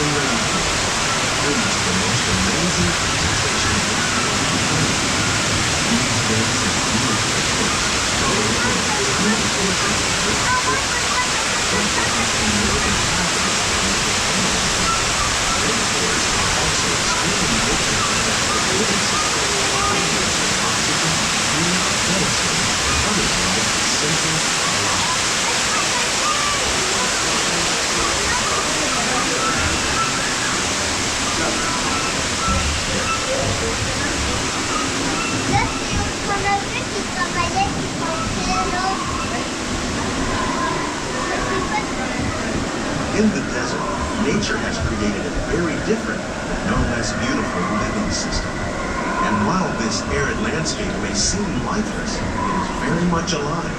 Witness the most amazing presentation of life. These days and beautiful books follow from tiny portraits of rainforests are also extremely rich in protected living systems, radios of oxygen, food, medicine, and other life essential to our lives. In the desert, nature has created a very different, but no less beautiful living system. And while this arid landscape may seem lifeless, it is very much alive.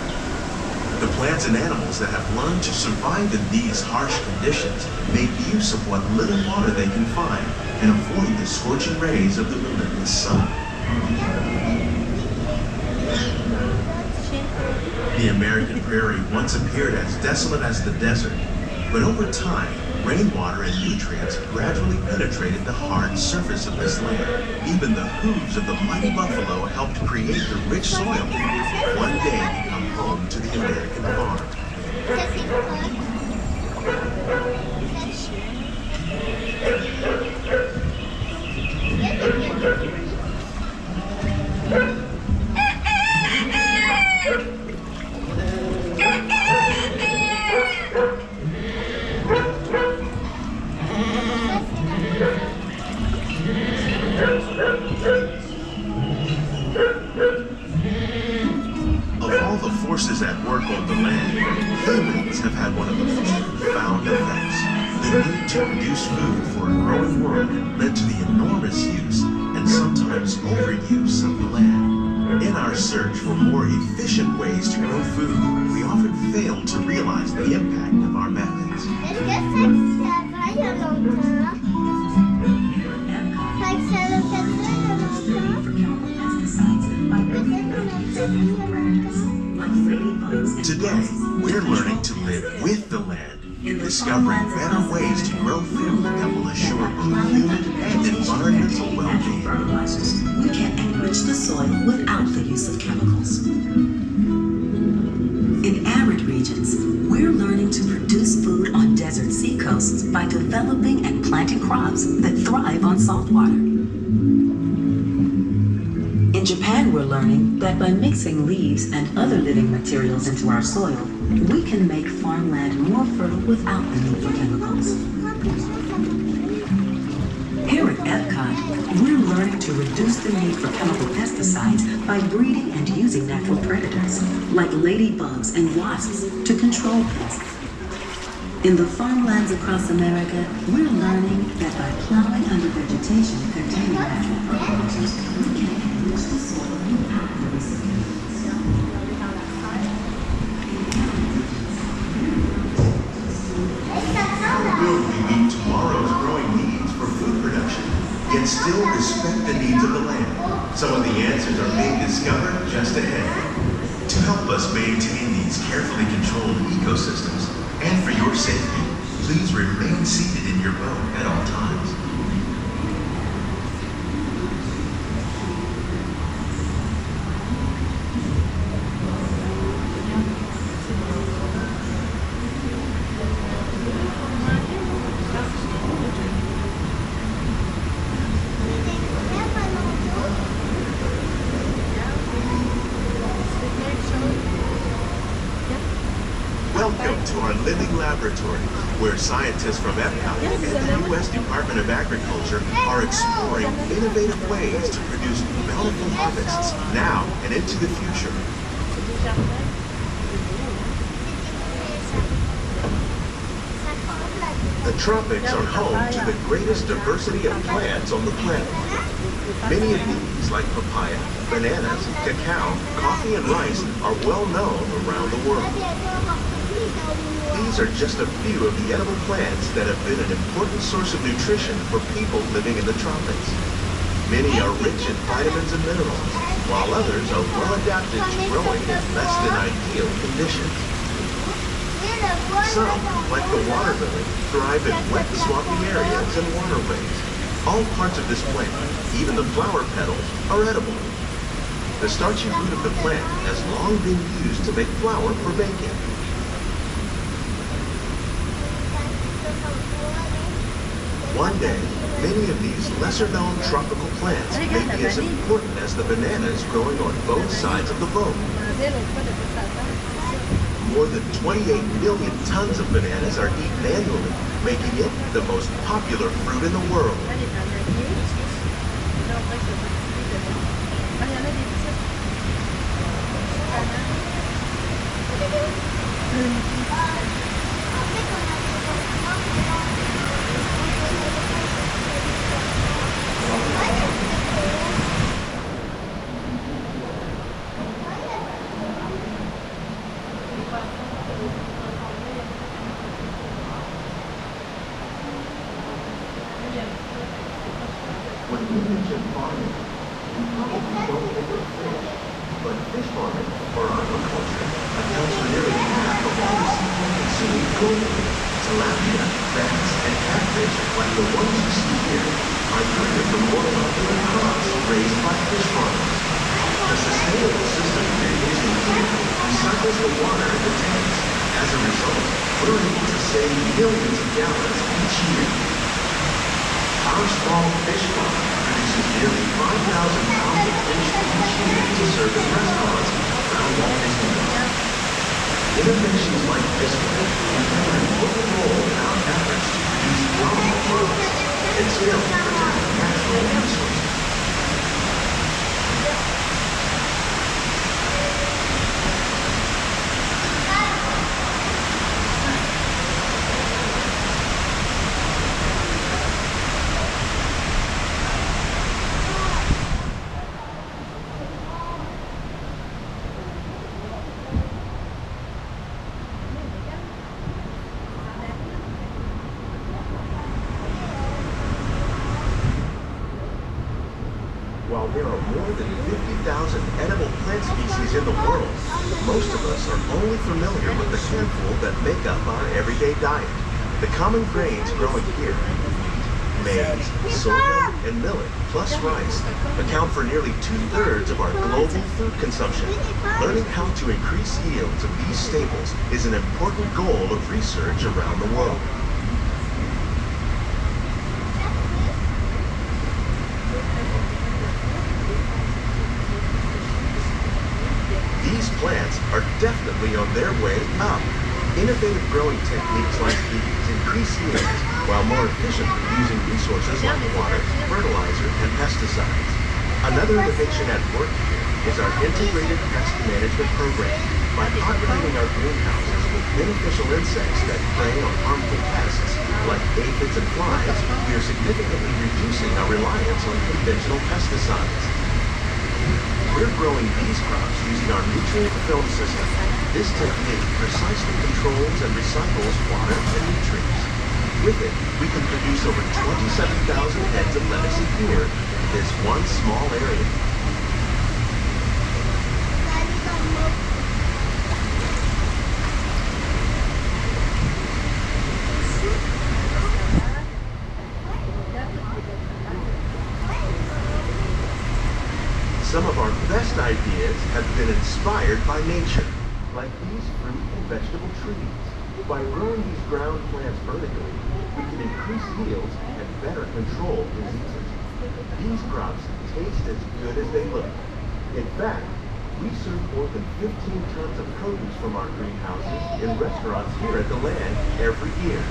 The plants and animals that have learned to survive in these harsh conditions make use of what little water they can find and avoid the scorching rays of the relentless sun. The American prairie once appeared as desolate as the desert, but over time, rainwater and nutrients gradually penetrated the hard surface of this land. Even the hooves of the mighty buffalo helped create the rich soil that one day become home to the American farm. Of all the forces at work on the land, humans have had one of the most profound effects. The need to produce food for a growing world led to the enormous use and sometimes overuse of the land. In our search for more efficient ways to grow food, we often fail to realize the impact of our methods. Today, we're learning to live with the land, discovering better ways to grow food that will assure both human and environmental well-being. We can enrich the soil without the use of chemicals. In arid regions, we're learning to produce food on desert seacoasts by developing and planting crops that thrive on salt water. In Japan, we're learning that by mixing leaves and other living materials into our soil, we can make farmland more fertile without the need for chemicals. Here at Epcot, we're learning to reduce the need for chemical pesticides by breeding and using natural predators, like ladybugs and wasps, to control pests. In the farmlands across America, we're learning that by plowing under vegetation containing natural fertilizers, we can enrich the soil without the use of chemicals. Will we meet tomorrow's growing needs for food production, yet still respect the needs of the land? Some of the answers are being discovered just ahead. To help us maintain these carefully controlled ecosystems, and for your safety, please remain seated in your boat at all times. Welcome to our living laboratory, where scientists from Epcot and the U.S. Department of Agriculture are exploring innovative ways to produce bountiful harvests now and into the future. The tropics are home to the greatest diversity of plants on the planet. Many of these, like papaya, bananas, cacao, coffee, and rice, are well known around the world. These are just a few of the edible plants that have been an important source of nutrition for people living in the tropics. Many are rich in vitamins and minerals, while others are well adapted to growing in less than ideal conditions. Some, like the water lily, thrive in wet, swampy areas and waterways. All parts of this plant, even the flower petals, are edible. The starchy root of the plant has long been used to make flour for baking. One day, many of these lesser-known tropical plants may be as important as the bananas growing on both sides of the boat. More than 28 million tons of bananas are eaten annually, making it the most popular fruit in the world. When we mention farming, we probably don't think of fish, but fish farming, or aquaculture, accounts for nearly half of all the seafood consumed globally. Tilapia, bass, and catfish, like the ones you see here, are created from more popular crops raised by fish farmers. The sustainable system they're using here recycles the water in the tanks. As a result, we're able to save millions of gallons each year. Our small fish farm produces nearly 5,000 pounds of fish each year to serve in restaurants around Walt Disney World. Innovations like this one can play an important role in our efforts to produce global products and still protect natural resources. While there are more than 50,000 edible plant species in the world, most of us are only familiar with the handful that make up our everyday diet. The common grains growing here, maize, sorghum, and millet, plus rice, account for nearly 2/3 of our global food consumption. Learning how to increase yields of these staples is an important goal of research around the world. These plants are definitely on their way up. Innovative growing techniques like these increase yields while more efficiently using resources like water, fertilizer, and pesticides. Another innovation at work here is our integrated pest management program. By populating our greenhouses with beneficial insects that prey on harmful pests like aphids and flies, we are significantly reducing our reliance on conventional pesticides. We're growing these crops using our nutrient film system. This technique precisely controls and recycles water and nutrients. With it, we can produce over 27,000 heads of lettuce a year in this one small area. Some of our best ideas have been inspired by nature, like these fruit and vegetable trees. By growing these ground plants vertically, we can increase yields and better control diseases. These crops taste as good as they look. In fact, we serve more than 15 tons of produce from our greenhouses in restaurants here at the land every year.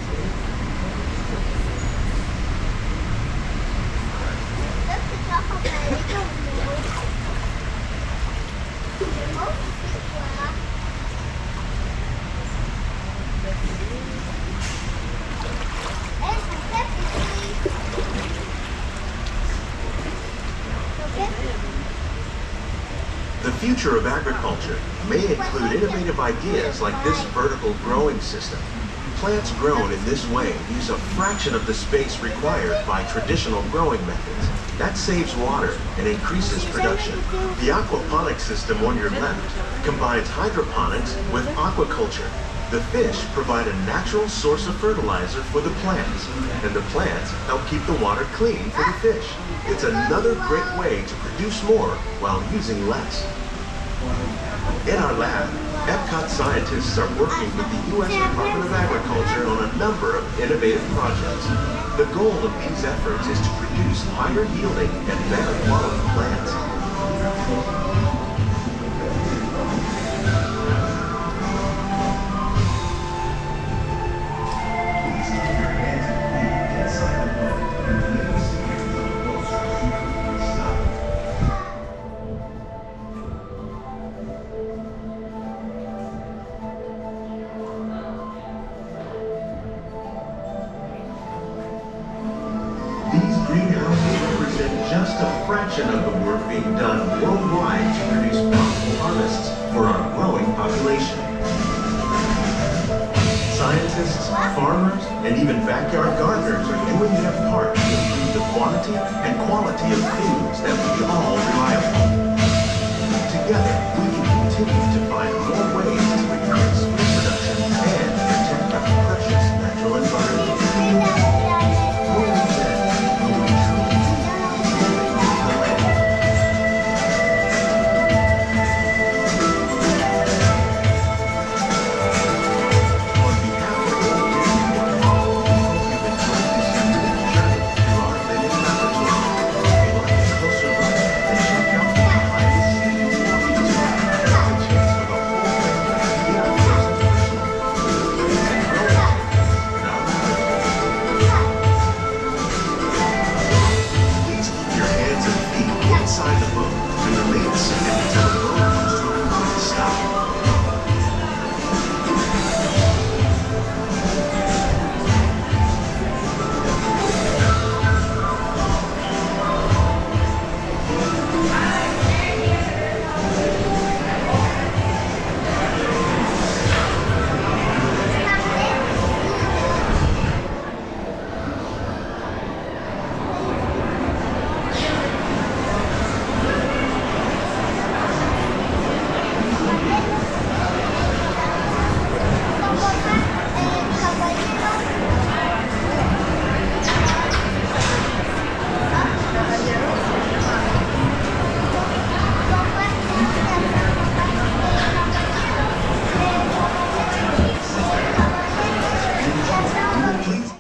The future of agriculture may include innovative ideas like this vertical growing system. Plants grown in this way use a fraction of the space required by traditional growing methods. That saves water and increases production. The aquaponics system on your left combines hydroponics with aquaculture. The fish provide a natural source of fertilizer for the plants, and the plants help keep the water clean for the fish. It's another great way to produce more while using less. In our lab, Epcot scientists are working with the U.S. Department of Agriculture on a number of innovative projects. The goal of these efforts is to produce higher yielding and better quality plants. Just a fraction of the work being done worldwide to produce profitable harvests for our growing population. Scientists, farmers, and even backyard gardeners are doing their part to improve the quantity and quality of foods that we all rely upon. Together,